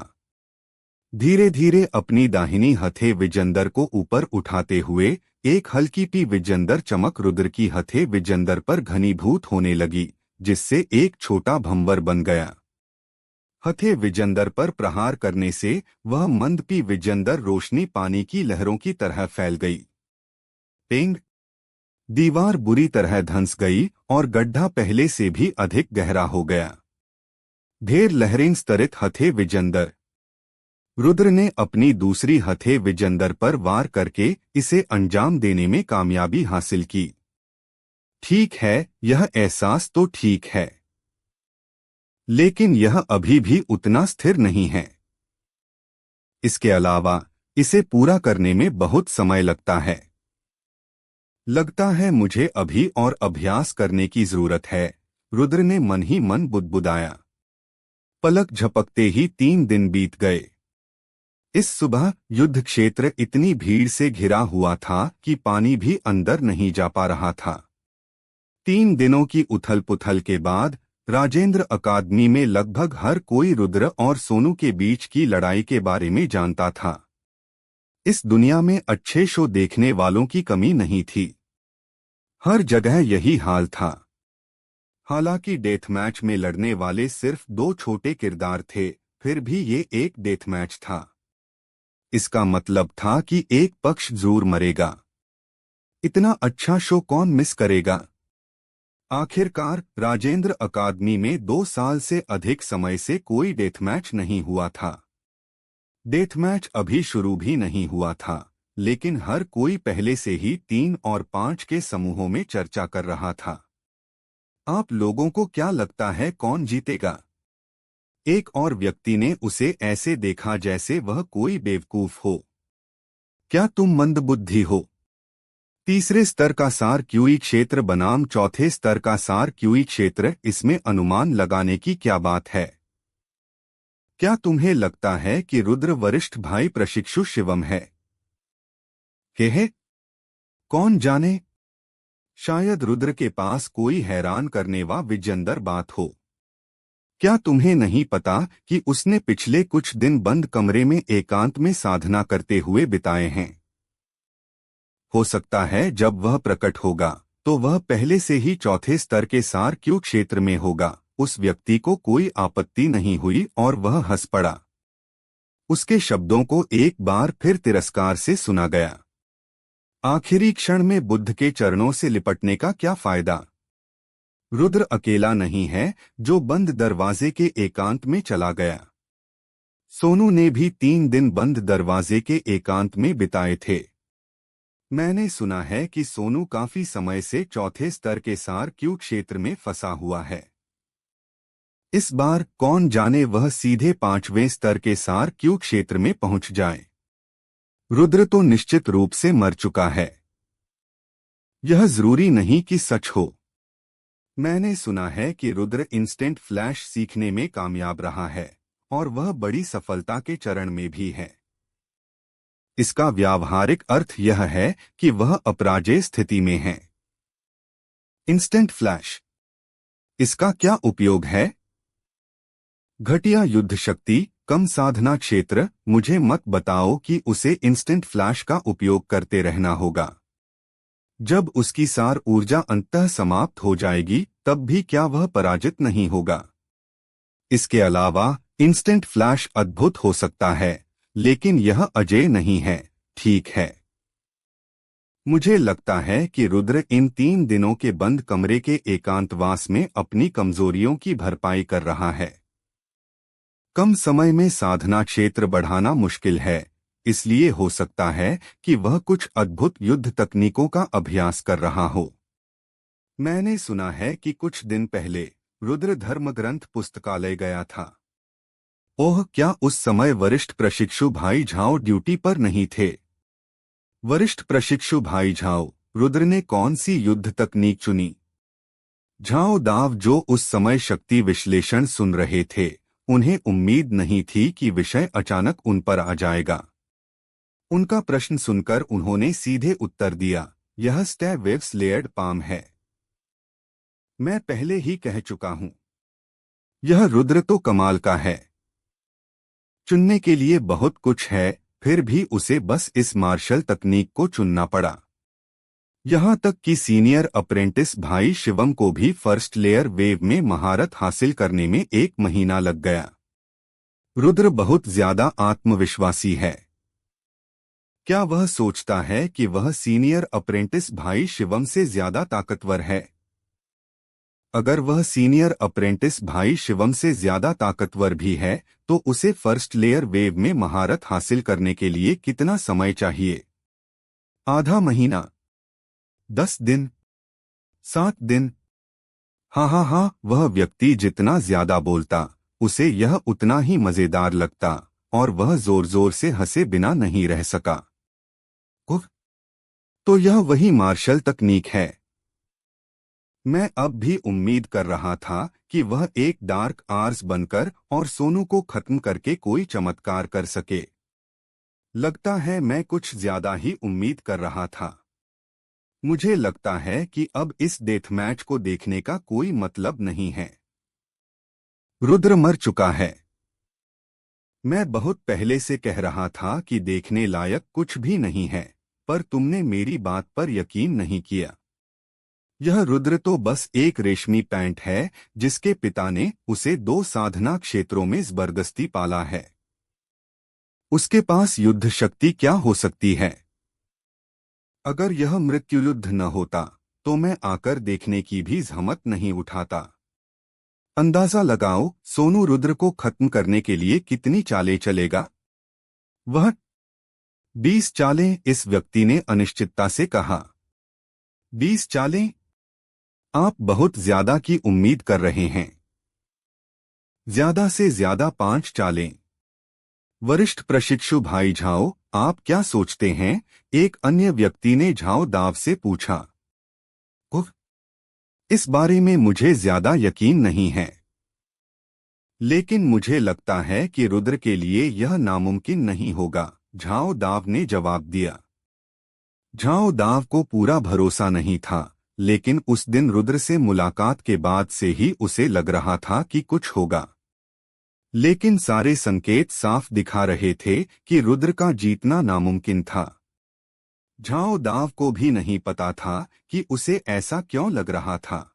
A: धीरे धीरे अपनी दाहिनी हथे विजंदर को ऊपर उठाते हुए एक हल्की पी विजंदर चमक रुद्र की हथे विजंदर पर घनीभूत होने लगी, जिससे एक छोटा भंवर बन गया। हथे विजंदर पर प्रहार करने से वह मंद पी विजंदर रोशनी पानी की लहरों की तरह फैल गई। पेंग! दीवार बुरी तरह धंस गई और गड्ढा पहले से भी अधिक गहरा हो गया। ढेर लहरें स्तरित हथे विजंदर। रुद्र ने अपनी दूसरी हथे विजंदर पर वार करके इसे अंजाम देने में कामयाबी हासिल की। ठीक है, यह एहसास तो ठीक है, लेकिन यह अभी भी उतना स्थिर नहीं है। इसके अलावा इसे पूरा करने में बहुत समय लगता है। लगता है मुझे अभी और अभ्यास करने की जरूरत है, रुद्र ने मन ही मन बुदबुदाया। पलक झपकते ही 3 दिन बीत गए। इस सुबह युद्ध क्षेत्र इतनी भीड़ से घिरा हुआ था कि पानी भी अंदर नहीं जा पा रहा था। 3 दिनों की उथल पुथल के बाद राजेंद्र अकादमी में लगभग हर कोई रुद्र और सोनू के बीच की लड़ाई के बारे में जानता था। इस दुनिया में अच्छे शो देखने वालों की कमी नहीं थी। हर जगह यही हाल था। हालांकि डेथ मैच में लड़ने वाले सिर्फ 2 छोटे किरदार थे, फिर भी ये एक डेथ मैच था। इसका मतलब था कि एक पक्ष जरूर मरेगा। इतना अच्छा शो कौन मिस करेगा? आखिरकार राजेंद्र अकादमी में 2 साल से अधिक समय से कोई डेथ मैच नहीं हुआ था। डेथ मैच अभी शुरू भी नहीं हुआ था, लेकिन हर कोई पहले से ही 3 और 5 के समूहों में चर्चा कर रहा था। आप लोगों को क्या लगता है कौन जीतेगा? एक और व्यक्ति ने उसे ऐसे देखा जैसे वह कोई बेवकूफ हो। क्या तुम मंदबुद्धि हो? तीसरे स्तर का सार क्यूई क्षेत्र बनाम चौथे स्तर का सार क्यूई क्षेत्र, इसमें अनुमान लगाने की क्या बात है? क्या तुम्हें लगता है कि रुद्र वरिष्ठ भाई प्रशिक्षु शिवम है? है? कौन जाने, शायद रुद्र के पास कोई हैरान करने वा विजंदर बात हो। क्या तुम्हें नहीं पता कि उसने पिछले कुछ दिन बंद कमरे में एकांत में साधना करते हुए बिताए हैं? हो सकता है जब वह प्रकट होगा तो वह पहले से ही चौथे स्तर के सार क्यू क्षेत्र में होगा। उस व्यक्ति को कोई आपत्ति नहीं हुई और वह हंस पड़ा। उसके शब्दों को एक बार फिर तिरस्कार से सुना गया। आखिरी क्षण में बुद्ध के चरणों से लिपटने का क्या फायदा? रुद्र अकेला नहीं है जो बंद दरवाजे के एकांत में चला गया। सोनू ने भी 3 दिन बंद दरवाजे के एकांत में बिताए थे। मैंने सुना है कि सोनू काफी समय से चौथे स्तर के सार क्यू क्षेत्र में फंसा हुआ है। इस बार कौन जाने वह सीधे 5वें स्तर के सार क्यू क्षेत्र में पहुंच जाए। रुद्र तो निश्चित रूप से मर चुका है। यह जरूरी नहीं कि सच हो। मैंने सुना है कि रुद्र इंस्टेंट फ्लैश सीखने में कामयाब रहा है और वह बड़ी सफलता के चरण में भी है। इसका व्यावहारिक अर्थ यह है कि वह अपराजय स्थिति में है। इंस्टेंट फ्लैश, इसका क्या उपयोग है? घटिया युद्ध शक्ति, कम साधना क्षेत्र। मुझे मत बताओ कि उसे इंस्टेंट फ्लैश का उपयोग करते रहना होगा। जब उसकी सार ऊर्जा अंततः समाप्त हो जाएगी तब भी क्या वह पराजित नहीं होगा? इसके अलावा इंस्टेंट फ्लैश अद्भुत हो सकता है, लेकिन यह अजेय नहीं है, ठीक है? मुझे लगता है कि रुद्र इन 3 दिनों के बंद कमरे के एकांतवास में अपनी कमजोरियों की भरपाई कर रहा है। कम समय में साधना क्षेत्र बढ़ाना मुश्किल है, इसलिए हो सकता है कि वह कुछ अद्भुत युद्ध तकनीकों का अभ्यास कर रहा हो। मैंने सुना है कि कुछ दिन पहले रुद्र धर्म ग्रंथ पुस्तकालय गया था। ओह, क्या उस समय वरिष्ठ प्रशिक्षु भाई झाओ ड्यूटी पर नहीं थे? वरिष्ठ प्रशिक्षु भाई झाओ, रुद्र ने कौन सी युद्ध तकनीक चुनी? झाओ दाव, जो उस समय शक्ति विश्लेषण सुन रहे थे, उन्हें उम्मीद नहीं थी कि विषय अचानक उन पर आ जाएगा। उनका प्रश्न सुनकर उन्होंने सीधे उत्तर दिया, यह स्टैब वेव्स लेयर्ड पाम है। मैं पहले ही कह चुका हूं, यह रुद्र तो कमाल का है। चुनने के लिए बहुत कुछ है, फिर भी उसे बस इस मार्शल तकनीक को चुनना पड़ा। यहां तक कि सीनियर अप्रेंटिस भाई शिवम को भी फर्स्ट लेयर वेव में महारत हासिल करने में 1 महीना लग गया। रुद्र बहुत ज्यादा आत्मविश्वासी है। क्या वह सोचता है कि वह सीनियर अप्रेंटिस भाई शिवम से ज्यादा ताकतवर है? अगर वह सीनियर अप्रेंटिस भाई शिवम से ज्यादा ताकतवर भी है, तो उसे फर्स्ट लेयर वेव में महारत हासिल करने के लिए कितना समय चाहिए? आधा महीना? 10 दिन? 7 दिन? हाँ हाँ हाँ, वह व्यक्ति जितना ज्यादा बोलता, उसे यह उतना ही मजेदार लगता, और वह जोर जोर से हंसे बिना नहीं रह सका। उफ, तो यह वही मार्शल तकनीक है। मैं अब भी उम्मीद कर रहा था कि वह एक डार्क आर्स बनकर और सोनू को खत्म करके कोई चमत्कार कर सके। लगता है मैं कुछ ज्यादा ही उम्मीद कर रहा था। मुझे लगता है कि अब इस डेथ मैच को देखने का कोई मतलब नहीं है। रुद्र मर चुका है। मैं बहुत पहले से कह रहा था कि देखने लायक कुछ भी नहीं है, पर तुमने मेरी बात पर यकीन नहीं किया। यह रुद्र तो बस एक रेशमी पैंट है, जिसके पिता ने उसे 2 साधना क्षेत्रों में जबरदस्ती पाला है। उसके पास युद्ध शक्ति क्या हो सकती है? अगर यह मृत्यु युद्ध न होता, तो मैं आकर देखने की भी जहमत नहीं उठाता। अंदाजा लगाओ, सोनू रुद्र को खत्म करने के लिए कितनी चालें चलेगा? वह 20 चालें, इस व्यक्ति ने अनिश्चितता से कहा। 20 चालें? आप बहुत ज्यादा की उम्मीद कर रहे हैं। ज्यादा से ज्यादा 5 चालें। वरिष्ठ प्रशिक्षु भाई झाओ, आप क्या सोचते हैं? एक अन्य व्यक्ति ने झाओ दाव से पूछा। उफ, इस बारे में मुझे ज्यादा यकीन नहीं है, लेकिन मुझे लगता है कि रुद्र के लिए यह नामुमकिन नहीं होगा, झाओ दाव ने जवाब दिया। झाओ दाव को पूरा भरोसा नहीं था, लेकिन उस दिन रुद्र से मुलाकात के बाद से ही उसे लग रहा था कि कुछ होगा। लेकिन सारे संकेत साफ दिखा रहे थे कि रुद्र का जीतना नामुमकिन था। झाओ दाव को भी नहीं पता था कि उसे ऐसा क्यों लग रहा था।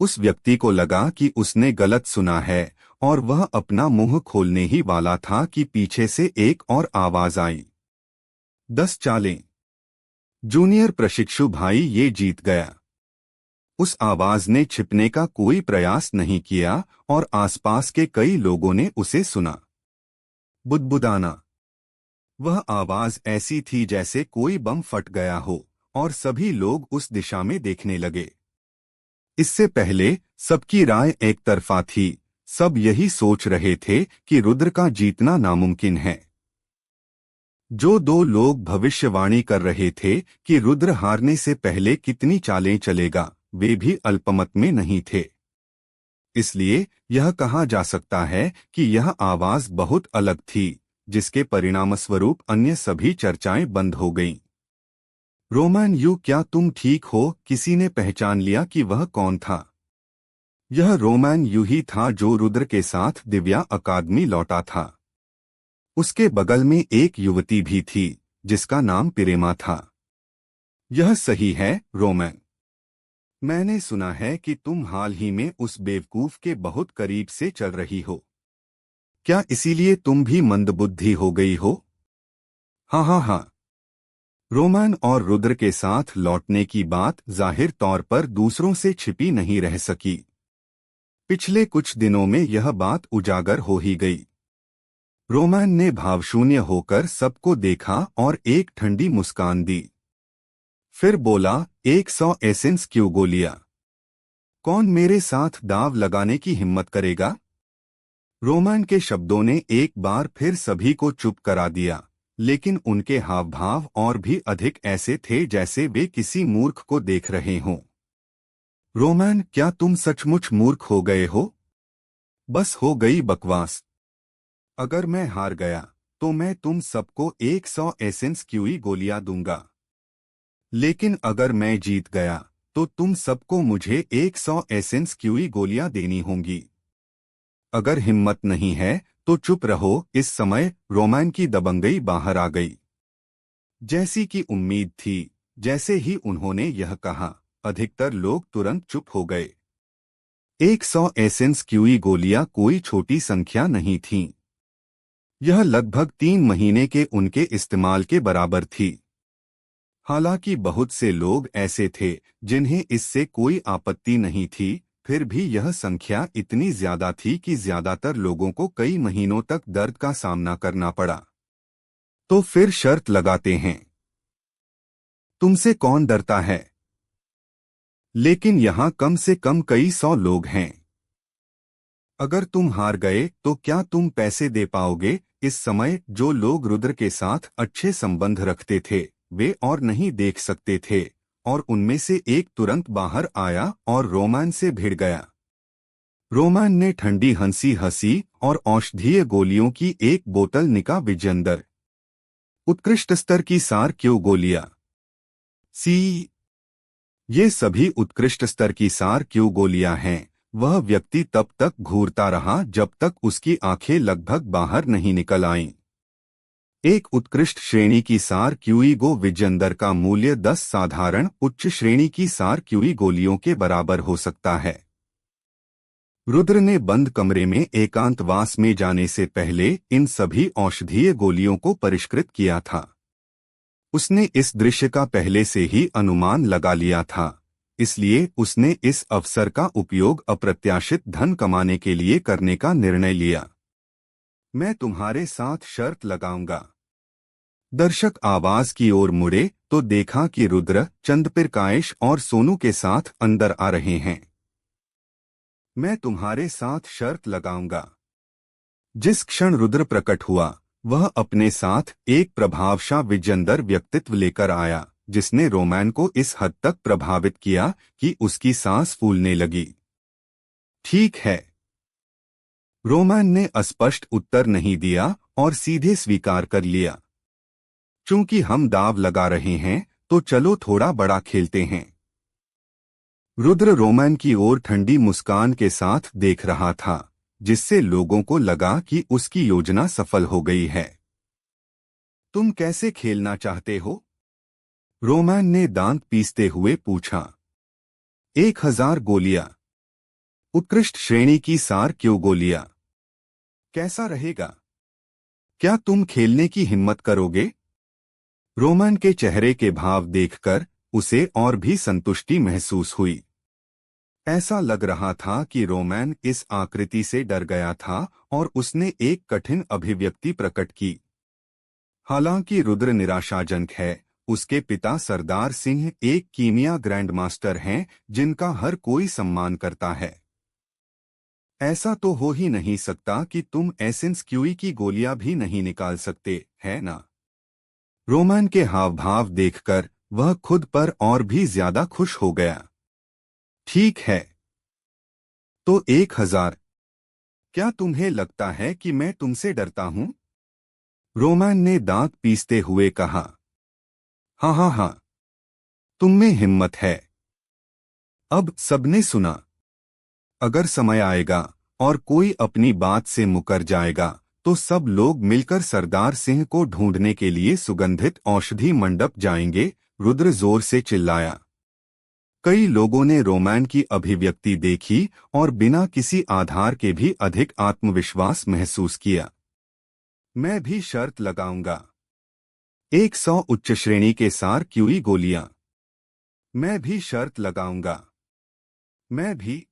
A: उस व्यक्ति को लगा कि उसने गलत सुना है, और वह अपना मुंह खोलने ही वाला था कि पीछे से एक और आवाज आई। 10 चालें। जूनियर प्रशिक्षु भाई, ये जीत गया। उस आवाज ने छिपने का कोई प्रयास नहीं किया, और आसपास के कई लोगों ने उसे सुना। बुदबुदाना। वह आवाज ऐसी थी जैसे कोई बम फट गया हो, और सभी लोग उस दिशा में देखने लगे। इससे पहले सबकी राय एक तरफा थी। सब यही सोच रहे थे कि रुद्र का जीतना नामुमकिन है। जो 2 लोग भविष्यवाणी कर रहे थे कि रुद्र हारने से पहले कितनी चालें चलेगा, वे भी अल्पमत में नहीं थे। इसलिए यह कहा जा सकता है कि यह आवाज बहुत अलग थी, जिसके परिणामस्वरूप अन्य सभी चर्चाएं बंद हो गईं। रोमैन यू, क्या तुम ठीक हो? किसी ने पहचान लिया कि वह कौन था। यह रोमैन यू ही था जो रुद्र के साथ दिव्या अकादमी लौटा था। उसके बगल में एक युवती भी थी, जिसका नाम पिरेमा था। यह सही है, रोमैन। मैंने सुना है कि तुम हाल ही में उस बेवकूफ के बहुत करीब से चल रही हो। क्या इसीलिए तुम भी मंदबुद्धि हो गई हो? हाँ हाँ हाँ। रोमैन और रुद्र के साथ लौटने की बात जाहिर तौर पर दूसरों से छिपी नहीं रह सकी। पिछले कुछ दिनों में यह बात उजागर हो ही गई। रोमैन ने भावशून्य होकर सबको देखा और एक ठंडी मुस्कान दी। फिर बोला, 100 एसेंस क्यों गोलियां? कौन मेरे साथ दाव लगाने की हिम्मत करेगा? रोमन के शब्दों ने एक बार फिर सभी को चुप करा दिया, लेकिन उनके हाव भाव और भी अधिक ऐसे थे जैसे वे किसी मूर्ख को देख रहे हों। रोमन, क्या तुम सचमुच मूर्ख हो गए हो? बस हो गई बकवास। अगर मैं हार गया तो मैं तुम सबको 100 एसेंस क्यूई गोलियां दूंगा। लेकिन अगर मैं जीत गया तो तुम सबको मुझे 100 एसेंस क्यूई गोलियां देनी होंगी। अगर हिम्मत नहीं है तो चुप रहो। इस समय रोमन की दबंगई बाहर आ गई। जैसी कि उम्मीद थी, जैसे ही उन्होंने यह कहा, अधिकतर लोग तुरंत चुप हो गए। 100 एसेंस क्यूई गोलियां कोई छोटी संख्या नहीं थीं। यह लगभग 3 महीने के उनके इस्तेमाल के बराबर थी। हालांकि बहुत से लोग ऐसे थे जिन्हें इससे कोई आपत्ति नहीं थी, फिर भी यह संख्या इतनी ज्यादा थी कि ज्यादातर लोगों को कई महीनों तक दर्द का सामना करना पड़ा। तो फिर शर्त लगाते हैं, तुमसे कौन डरता है? लेकिन यहाँ कम से कम कई 100 लोग हैं। अगर तुम हार गए तो क्या तुम पैसे दे पाओगे? इस समय जो लोग रुद्र के साथ अच्छे संबंध रखते थे वे और नहीं देख सकते थे, और उनमें से एक तुरंत बाहर आया और रोमन से भिड़ गया। रोमन ने ठंडी हंसी हंसी और औषधीय गोलियों की एक बोतल निकाली। विजेंदर, उत्कृष्ट स्तर की सार क्यों गोलियां? सी, ये सभी उत्कृष्ट स्तर की सार क्यों गोलियां हैं। वह व्यक्ति तब तक घूरता रहा जब तक उसकी आंखें लगभग बाहर नहीं निकल आईं। एक उत्कृष्ट श्रेणी की सार क्यूई गो विजेंदर का मूल्य 10 साधारण उच्च श्रेणी की सार क्यूई गोलियों के बराबर हो सकता है। रुद्र ने बंद कमरे में एकांतवास में जाने से पहले इन सभी औषधीय गोलियों को परिष्कृत किया था। उसने इस दृश्य का पहले से ही अनुमान लगा लिया था, इसलिए उसने इस अवसर का उपयोग अप्रत्याशित धन कमाने के लिए करने का निर्णय लिया। मैं तुम्हारे साथ शर्त लगाऊंगा। दर्शक आवाज की ओर मुड़े तो देखा कि रुद्र, चंद्रप्रकाश और सोनू के साथ अंदर आ रहे हैं। मैं तुम्हारे साथ शर्त लगाऊंगा। जिस क्षण रुद्र प्रकट हुआ वह अपने साथ एक प्रभावशाली विजेंदर व्यक्तित्व लेकर आया, जिसने रोमन को इस हद तक प्रभावित किया कि उसकी सांस फूलने लगी। ठीक है। रोमन ने अस्पष्ट उत्तर नहीं दिया और सीधे स्वीकार कर लिया। चूंकि हम दाव लगा रहे हैं तो चलो थोड़ा बड़ा खेलते हैं। रुद्र रोमन की ओर ठंडी मुस्कान के साथ देख रहा था, जिससे लोगों को लगा कि उसकी योजना सफल हो गई है। तुम कैसे खेलना चाहते हो? रोमन ने दांत पीसते हुए पूछा। 1000 गोलियां। उत्कृष्ट श्रेणी की सार क्यों गोलियां? कैसा रहेगा? क्या तुम खेलने की हिम्मत करोगे? रोमन के चेहरे के भाव देखकर उसे और भी संतुष्टि महसूस हुई। ऐसा लग रहा था कि रोमन इस आकृति से डर गया था और उसने एक कठिन अभिव्यक्ति प्रकट की। हालांकि रुद्र निराशाजनक है। उसके पिता सरदार सिंह एक कीमिया ग्रैंडमास्टर हैं जिनका हर कोई सम्मान करता है। ऐसा तो हो ही नहीं सकता कि तुम एसेंस क्यूई की गोलियां भी नहीं निकाल सकते, है ना? रोमन के हाव भाव देखकर वह खुद पर और भी ज्यादा खुश हो गया। ठीक है, तो 1000। क्या तुम्हें लगता है कि मैं तुमसे डरता हूं? रोमन ने दांत पीसते हुए कहा। हाँ हाँ हाँ, तुम में हिम्मत है। अब सबने सुना। अगर समय आएगा और कोई अपनी बात से मुकर जाएगा तो सब लोग मिलकर सरदार सिंह को ढूंढने के लिए सुगंधित औषधि मंडप जाएंगे। रुद्र जोर से चिल्लाया। कई लोगों ने रोमन की अभिव्यक्ति देखी और बिना किसी आधार के भी अधिक आत्मविश्वास महसूस किया। मैं भी शर्त लगाऊंगा। 100 उच्च श्रेणी के सार क्यूई गोलियां। मैं भी शर्त लगाऊंगा। मैं भी।